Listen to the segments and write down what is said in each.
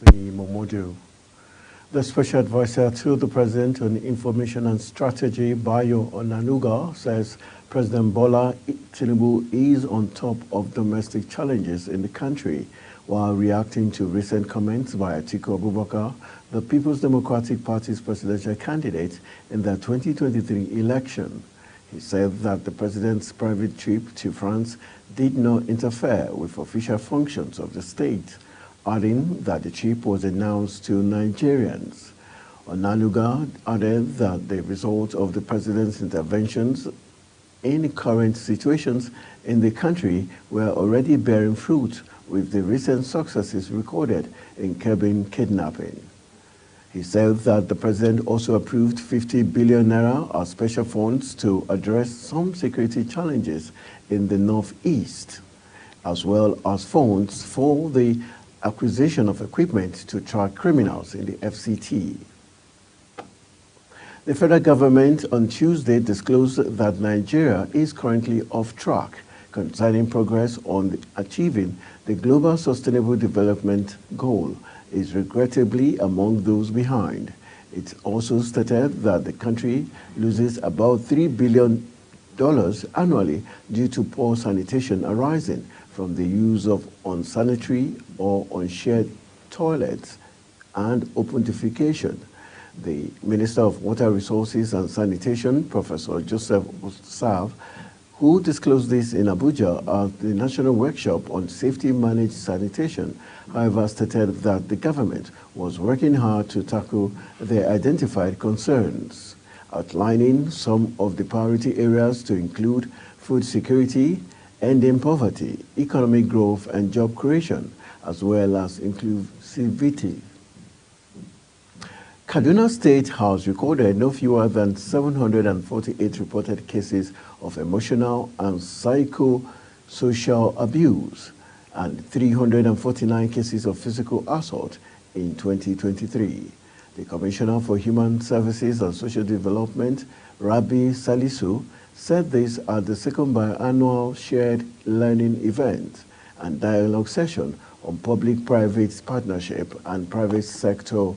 the Momodu. The special advisor to the President on Information and Strategy, Bayo Onanuga, says President Bola Tinubu is on top of domestic challenges in the country while reacting to recent comments by Atiku Abubakar, the People's Democratic Party's presidential candidate in the 2023 election. He said that the president's private trip to France did not interfere with official functions of the state, adding that the trip was announced to Nigerians. Onanuga added that the result of the president's interventions in current situations in the country were already bearing fruit with the recent successes recorded in curbing kidnapping. He said that the president also approved 50 billion naira as special funds to address some security challenges in the northeast, as well as funds for the acquisition of equipment to track criminals in the FCT. The federal government on Tuesday disclosed that Nigeria is currently off track concerning progress on achieving the Global Sustainable Development Goal is regrettably among those behind. It also stated that the country loses about $3 billion annually due to poor sanitation arising from the use of unsanitary or unshared toilets and open defecation. The Minister of Water Resources and Sanitation, Professor Joseph Sav, who disclosed this in Abuja at the National Workshop on Safety Managed Sanitation, however, stated that the government was working hard to tackle the identified concerns, outlining some of the priority areas to include food security, ending poverty, economic growth and job creation, as well as inclusivity. Kaduna State has recorded no fewer than 748 reported cases of emotional and psychosocial abuse and 349 cases of physical assault in 2023. The Commissioner for Human Services and Social Development, Rabi Salisu, said this at the second biannual shared learning event and dialogue session on public-private partnership and private sector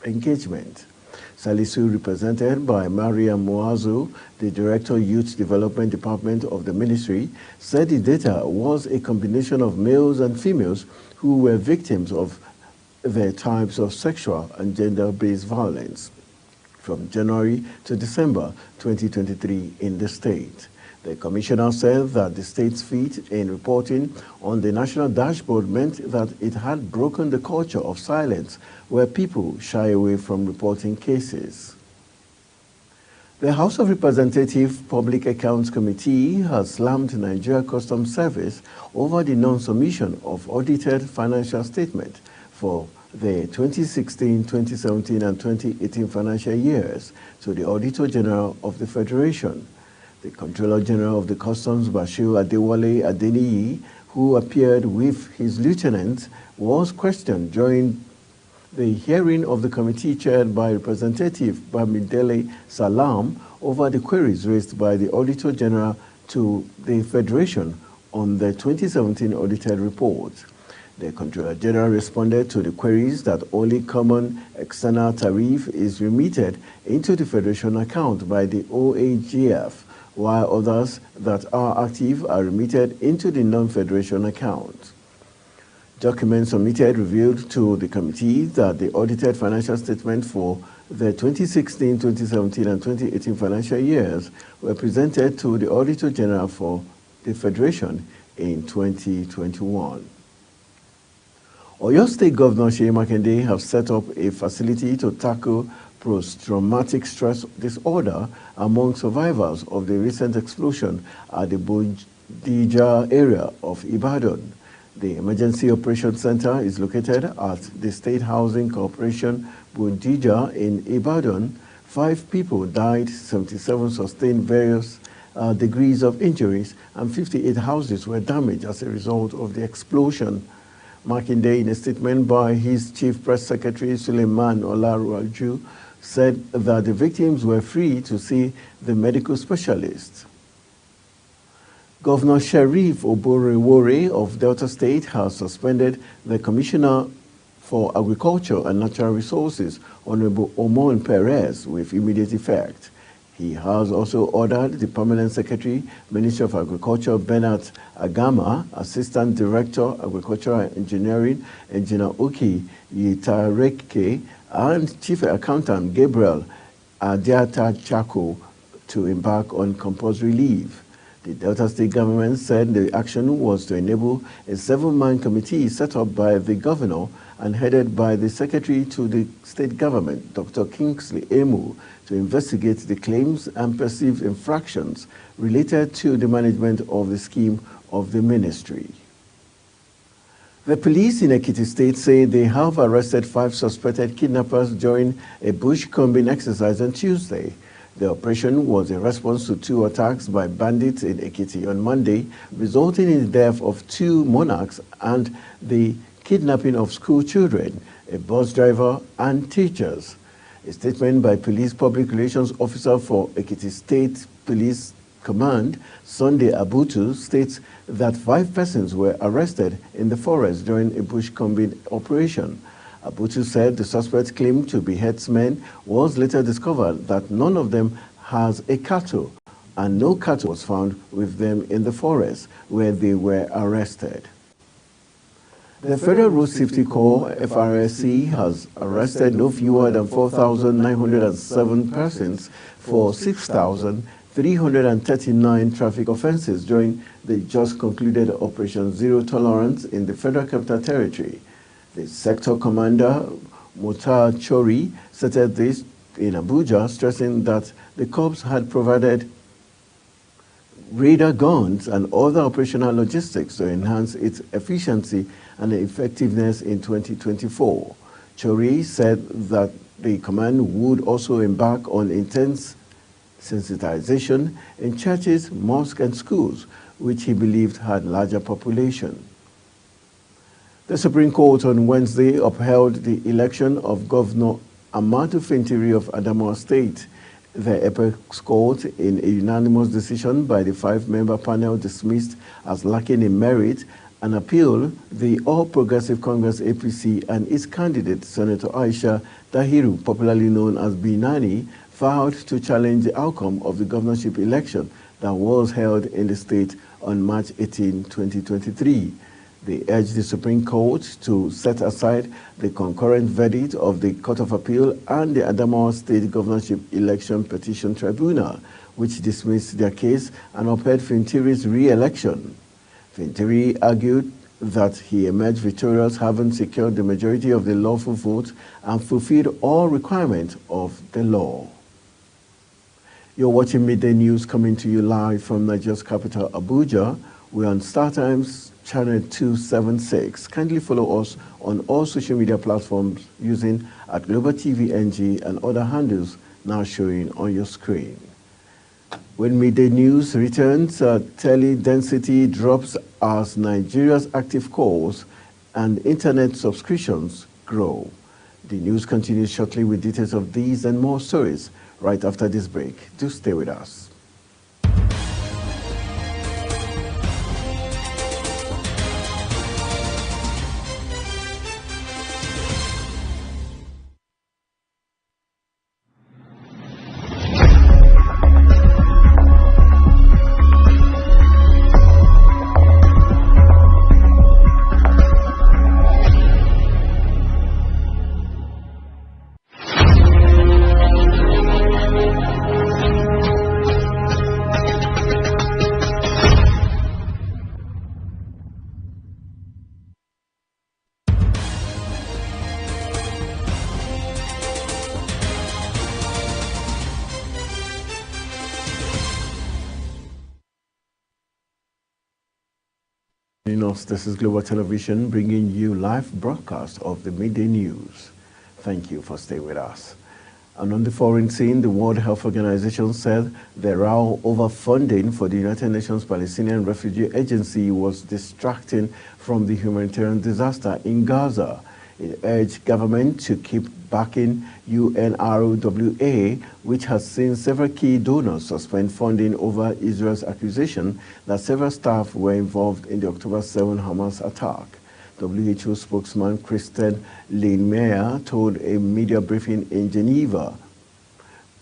engagement. Salisu, represented by Mariam Muazu, the Director Youth Development Department of the Ministry, said the data was a combination of males and females who were victims of the types of sexual and gender-based violence from January to December 2023 in the state. The commissioner said that the state's feat in reporting on the national dashboard meant that it had broken the culture of silence where people shy away from reporting cases. The House of Representatives Public Accounts Committee has slammed Nigeria Customs Service over the non-submission of audited financial statement for the 2016, 2017 and 2018 financial years to the Auditor General of the Federation. The Controller General of the Customs, Bashir Adewale Adeniyi, who appeared with his lieutenant, was questioned during the hearing of the committee chaired by Representative Bamidele Salam over the queries raised by the Auditor General to the Federation on the 2017 audited report. The Controller General responded to the queries that only common external tariff is remitted into the Federation account by the OAGF, while others that are active are remitted into the non-Federation account. Documents submitted revealed to the committee that the audited financial statement for the 2016, 2017 and 2018 financial years were presented to the Auditor General for the Federation in 2021. Oyo State Governor Seyi Makinde have set up a facility to tackle post-traumatic stress disorder among survivors of the recent explosion at the Bodija area of Ibadan. The Emergency Operations Center is located at the State Housing Corporation, Bodija in Ibadan. 5 people died, 77 sustained various degrees of injuries, and 58 houses were damaged as a result of the explosion. Makinde, in a statement by his Chief Press Secretary Suleiman Olaruaju, said that the victims were free to see the medical specialists. Governor Sheriff Oborewore of Delta State has suspended the Commissioner for Agriculture and Natural Resources, Honorable Omon Perez, with immediate effect. He has also ordered the Permanent Secretary, Ministry of Agriculture, Bernard Agama, Assistant Director, Agricultural Engineering, Engineer Uki Yitareke, and Chief Accountant, Gabriel Adiata Chako, to embark on compulsory leave. The Delta State government said the action was to enable a 7-man committee set up by the governor and headed by the secretary to the state government, Dr. Kingsley Emu, to investigate the claims and perceived infractions related to the management of the scheme of the ministry. The police in Ekiti State say they have arrested 5 suspected kidnappers during a bush-combing exercise on Tuesday. The operation was in response to 2 attacks by bandits in Ekiti on Monday, resulting in the death of 2 monarchs and the kidnapping of school children, a bus driver, and teachers. A statement by Police Public Relations Officer for Ekiti State Police Command, Sunday Abutu, states that 5 persons were arrested in the forest during a bush-combing operation. Abutu said the suspect claimed to be herdsmen was later discovered that none of them has a cattle, and no cattle was found with them in the forest where they were arrested. The Federal Road Safety Corps, FRSC, has arrested no fewer than 4,907 persons for 6,339 traffic offenses during the just concluded Operation Zero Tolerance in the Federal Capital Territory. The sector commander, Mutar Chori, stated this in Abuja, stressing that the corps had provided radar guns and other operational logistics to enhance its efficiency and effectiveness in 2024. Chori said that the command would also embark on intense sensitization in churches, mosques, and schools, which he believed had larger population. The Supreme Court on Wednesday upheld the election of Governor Amadu Fintiri of Adamawa State. The Apex Court, in a unanimous decision by the 5-member panel, dismissed as lacking in merit an appeal the All Progressive Congress APC and its candidate, Senator Aisha Dahiru, popularly known as Binani, filed to challenge the outcome of the governorship election that was held in the state on March 18, 2023. They urged the Supreme Court to set aside the concurrent verdict of the Court of Appeal and the Adamawa State Governorship Election Petition Tribunal, which dismissed their case and upheld Fintiri's re-election. Fintiri argued that he emerged victorious, having secured the majority of the lawful votes and fulfilled all requirements of the law. You're watching Midday News, coming to you live from Nigeria's capital, Abuja. We're on StarTimes Channel 276. Kindly follow us on all social media platforms using @GlobalTVNG and other handles now showing on your screen. When Midday News returns, tele-density drops as Nigeria's active calls and internet subscriptions grow. The news continues shortly with details of these and more stories right after this break. Do stay with us. This is Global Television bringing you live broadcast of the Midday News. Thank you for staying with us. And on the foreign scene, the World Health Organization said the row over funding for the United Nations Palestinian Refugee Agency was distracting from the humanitarian disaster in Gaza. It urged government to keep backing UNRWA, which has seen several key donors suspend funding over Israel's accusation that several staff were involved in the October 7 Hamas attack. WHO spokesman Kristen Lindmeier told a media briefing in Geneva.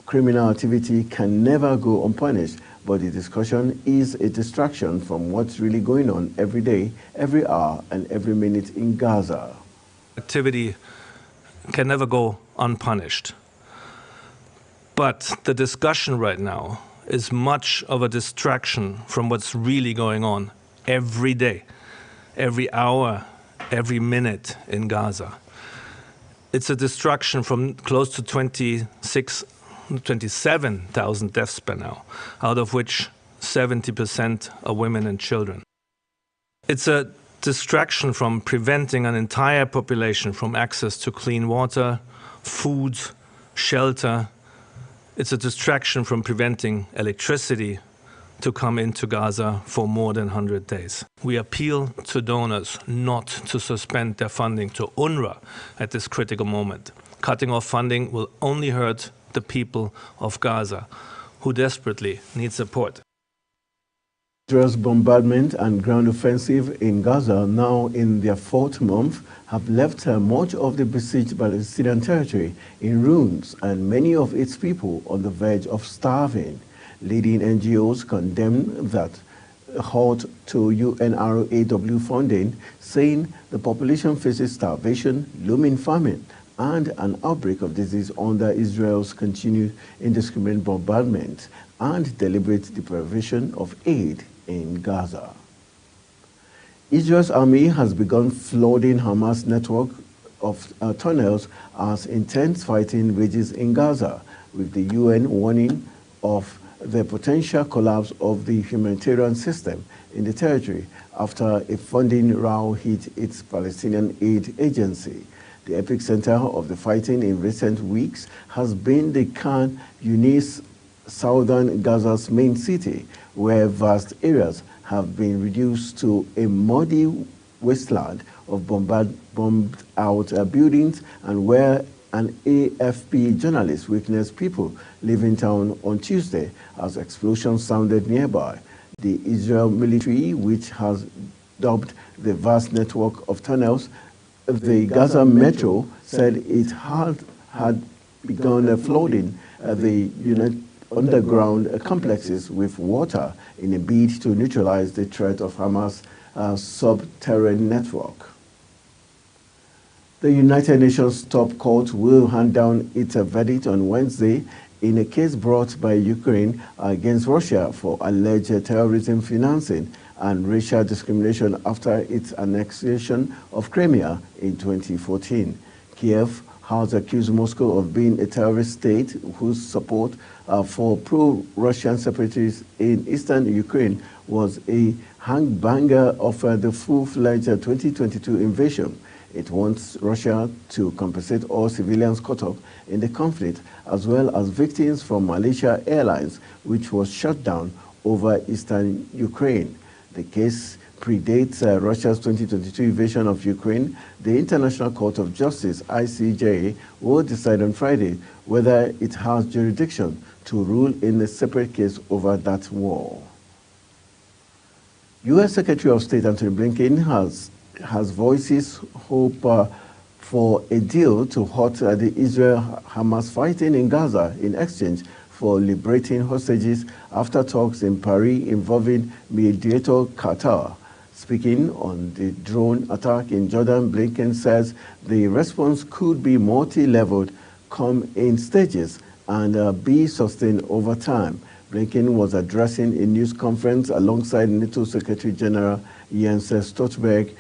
Criminal activity can never go unpunished, but the discussion is a distraction from what's really going on every day, every hour, and every minute in Gaza. Activity can never go unpunished. But the discussion right now is much of a distraction from what's really going on every day, every hour, every minute in Gaza. It's a distraction from close to 27,000 deaths by now, out of which 70% are women and children. It's a distraction from preventing an entire population from access to clean water, food, shelter. It's a distraction from preventing electricity to come into Gaza for more than 100 days. We appeal to donors not to suspend their funding to UNRWA at this critical moment. Cutting off funding will only hurt the people of Gaza, who desperately need support. Israel's bombardment and ground offensive in Gaza, now in their fourth month, have left much of the besieged Palestinian territory in ruins and many of its people on the verge of starving. Leading NGOs condemn that halt to UNRWA funding, saying the population faces starvation, looming famine, and an outbreak of disease under Israel's continued indiscriminate bombardment and deliberate deprivation of aid in Gaza. Israel's army has begun flooding Hamas' network of tunnels as intense fighting rages in Gaza, with the UN warning of the potential collapse of the humanitarian system in the territory after a funding row hit its Palestinian aid agency. The epicenter of the fighting in recent weeks has been the Khan Yunis, southern Gaza's main city, where vast areas have been reduced to a muddy wasteland of bombed-out buildings, and where an AFP journalist witnessed people leaving town on Tuesday as explosions sounded nearby. The Israel military, which has dubbed the vast network of tunnels the Gaza Metro, said it had begun flooding the underground complexes with water in a bid to neutralize the threat of Hamas' subterranean network. The United Nations top court will hand down its verdict on Wednesday in a case brought by Ukraine against Russia for alleged terrorism financing and racial discrimination after its annexation of Crimea in 2014. Kiev has accused Moscow of being a terrorist state whose support for pro-Russian separatists in eastern Ukraine was a handbanger of the full-fledged 2022 invasion. It wants Russia to compensate all civilians caught up in the conflict, as well as victims from Malaysia Airlines, which was shut down over eastern Ukraine. The case predates Russia's 2022 invasion of Ukraine. The International Court of Justice, ICJ, will decide on Friday whether it has jurisdiction to rule in a separate case over that war. U.S. Secretary of State Antony Blinken has voiced his hope for a deal to halt the Israel-Hamas fighting in Gaza in exchange for liberating hostages after talks in Paris involving mediator Qatar. Speaking on the drone attack in Jordan, Blinken says the response could be multi-leveled, come in stages, and be sustained over time. Blinken was addressing a news conference alongside NATO Secretary General Jens Stoltenberg.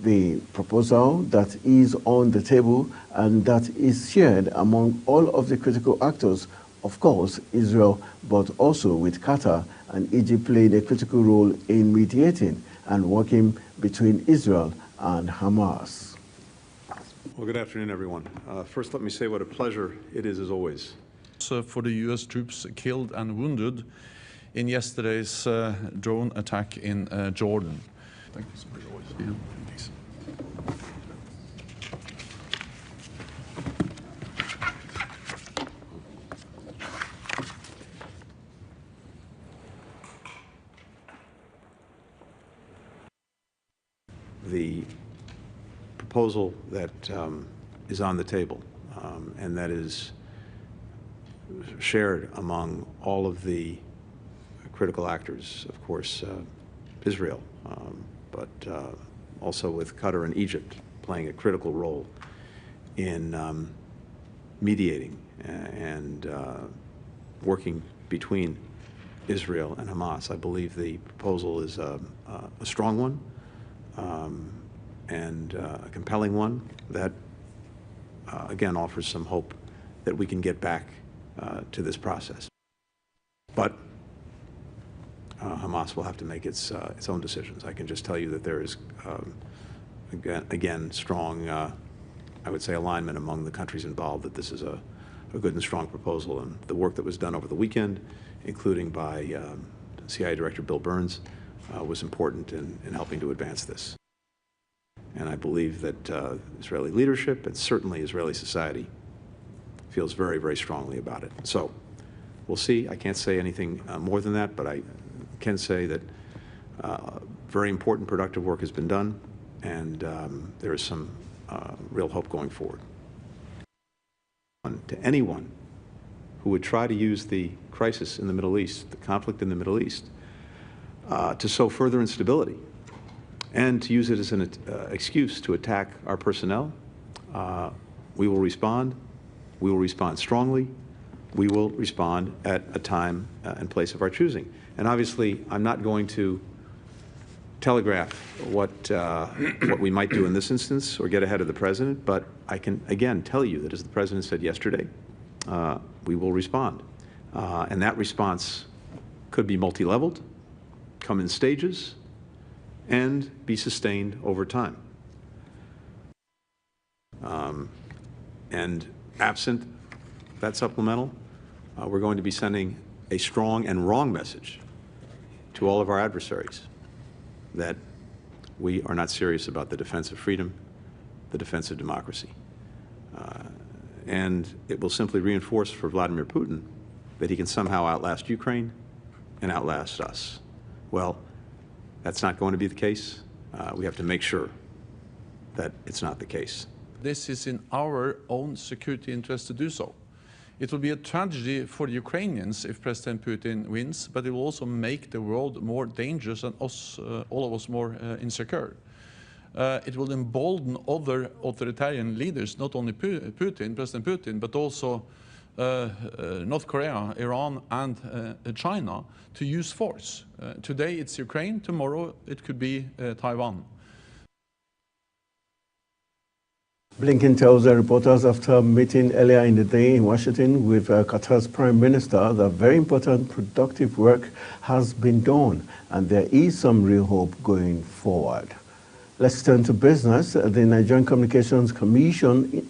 The proposal that is on the table and that is shared among all of the critical actors, of course, Israel, but also with Qatar and Egypt playing a critical role in mediating and working between Israel and Hamas. Well, good afternoon, everyone. First, let me say what a pleasure it is, as always. For the U.S. troops killed and wounded in yesterday's drone attack in Jordan. Thank you so much. Yeah, thanks. The proposal that is on the table and that is shared among all of the critical actors, of course, Israel, but also with Qatar and Egypt playing a critical role in mediating and working between Israel and Hamas. I believe the proposal is a strong one and a compelling one that, again, offers some hope that we can get back to this process. But Hamas will have to make its own decisions. I can just tell you that there is, again, strong, I would say, alignment among the countries involved that this is a good and strong proposal. And the work that was done over the weekend, including by CIA Director Bill Burns, was important in helping to advance this. And I believe that Israeli leadership and certainly Israeli society feels very, very strongly about it. So we'll see. I can't say anything more than that, but I can say that very important productive work has been done, and there is some real hope going forward. To anyone who would try to use the crisis in the Middle East, the conflict in the Middle East, to sow further instability and to use it as an excuse to attack our personnel, we will respond. We will respond strongly. We will respond at a time and place of our choosing. And obviously, I'm not going to telegraph what we might do in this instance or get ahead of the President, but I can, again, tell you that, as the President said yesterday, we will respond. And that response could be multi-leveled, come in stages, and be sustained over time. And absent that supplemental, we're going to be sending a strong and wrong message to all of our adversaries that we are not serious about the defense of freedom, the defense of democracy. And it will simply reinforce for Vladimir Putin that he can somehow outlast Ukraine and outlast us. Well, that's not going to be the case. We have to make sure that it's not the case. This is in our own security interest to do so. It will be a tragedy for the Ukrainians if President Putin wins, but it will also make the world more dangerous and us, all of us more insecure. It will embolden other authoritarian leaders, not only President Putin, but also North Korea, Iran, and China, to use force. Today it's Ukraine, tomorrow it could be Taiwan. Blinken tells the reporters after a meeting earlier in the day in Washington with Qatar's Prime Minister that very important productive work has been done and there is some real hope going forward. Let's turn to business. The Nigerian Communications Commission,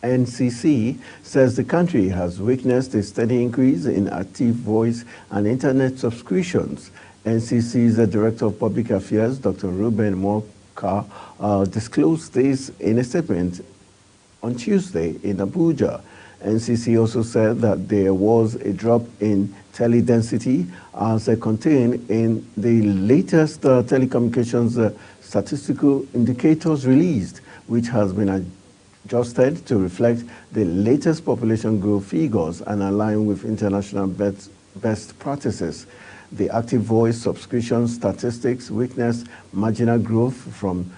NCC, says the country has witnessed a steady increase in active voice and internet subscriptions. NCC's Director of Public Affairs, Dr. Ruben Moka, disclosed this in a statement on Tuesday in Abuja. NCC also said that there was a drop in tele-density as contained in the latest telecommunications statistical indicators released, which has been adjusted to reflect the latest population growth figures and align with international best practices. The active voice subscription statistics witnessed marginal growth from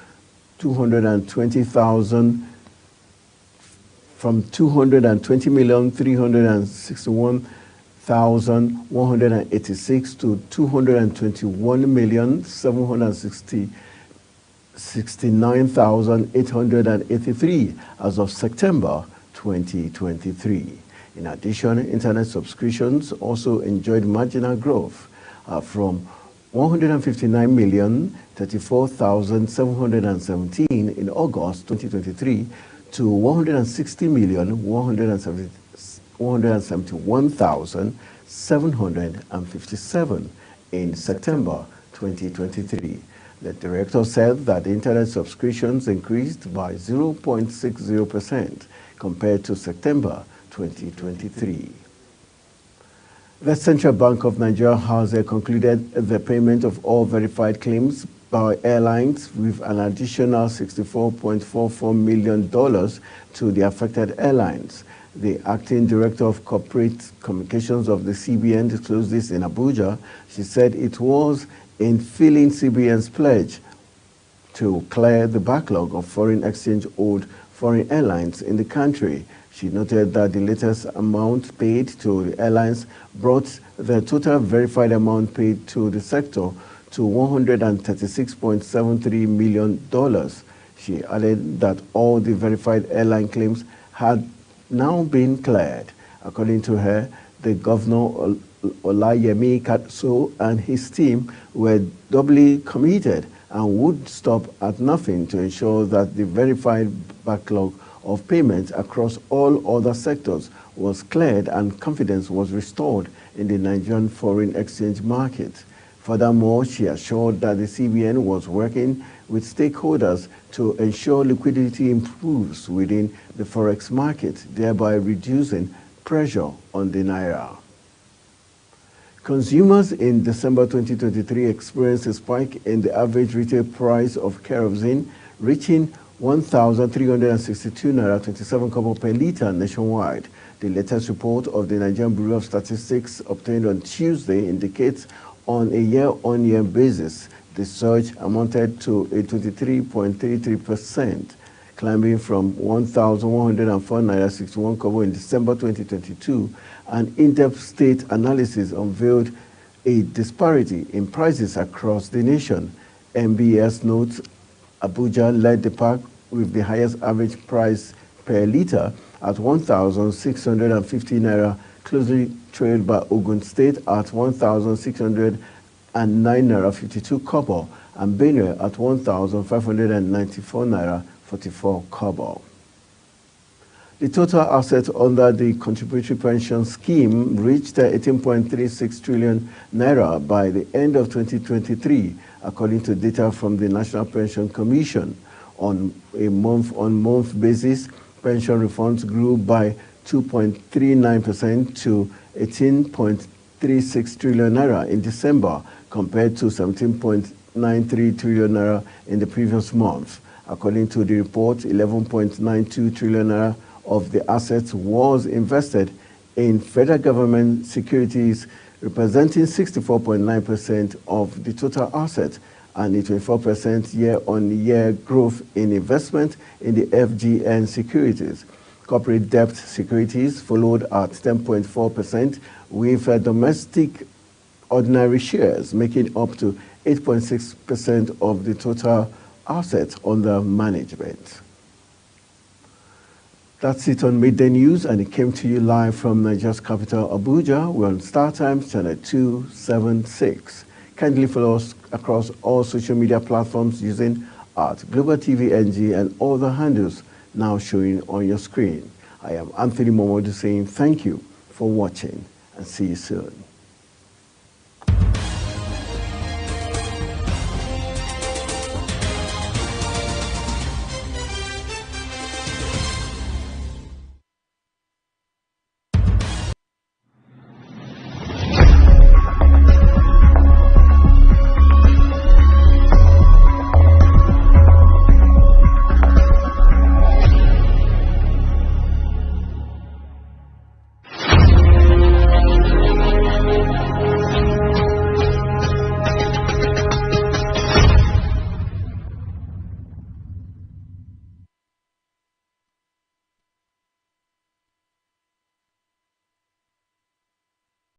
220,361,186 to 221,769,883 as of September 2023. In addition, internet subscriptions also enjoyed marginal growth from 159,034,717 in August 2023 to 160,171,757 in September 2023. The director said that internet subscriptions increased by 0.60% compared to September 2023. The Central Bank of Nigeria has concluded the payment of all verified claims by airlines with an additional $64.44 million to the affected airlines. The acting director of corporate communications of the CBN disclosed this in Abuja. She said it was in filling CBN's pledge to clear the backlog of foreign exchange owed foreign airlines in the country. She noted that the latest amount paid to the airlines brought the total verified amount paid to the sector to $136.73 million. She added that all the verified airline claims had now been cleared. According to her, the Governor Olayemi Katso and his team were doubly committed and would stop at nothing to ensure that the verified backlog of payments across all other sectors was cleared and confidence was restored in the Nigerian foreign exchange market. Furthermore, she assured that the CBN was working with stakeholders to ensure liquidity improves within the forex market, thereby reducing pressure on the naira. Consumers in December 2023 experienced a spike in the average retail price of kerosene, reaching 1,362 naira 27 kobo per litre nationwide. The latest report of the Nigerian Bureau of Statistics obtained on Tuesday indicates on a year-on-year basis, the surge amounted to a 23.33%, climbing from 1,104 naira 61 kobo in December 2022. An in-depth state analysis unveiled a disparity in prices across the nation. MBS notes Abuja led the pack with the highest average price per litre at 1,650 naira, closely trailed by Ogun State at 1,609 naira 52 kobo and Benue at 1,594 naira 44 kobo. The total assets under the contributory pension scheme reached 18.36 trillion naira by the end of 2023, according to data from the National Pension Commission. On a month-on-month basis, pension refunds grew by 2.39% to 18.36 trillion naira in December, compared to 17.93 trillion naira in the previous month. According to the report, 11.92 trillion naira of the assets was invested in federal government securities, representing 64.9% of the total assets, and a 24% year-on-year growth in investment in the FGN securities. Corporate debt securities followed at 10.4%, with domestic ordinary shares making up to 8.6% of the total assets under management. That's it on Midday News, and it came to you live from Nigeria's capital, Abuja. We're on StarTimes channel 276. Kindly follow us across all social media platforms using @Global TV NG and all the handles now showing on your screen. I am Anthony Momodu saying thank you for watching and see you soon.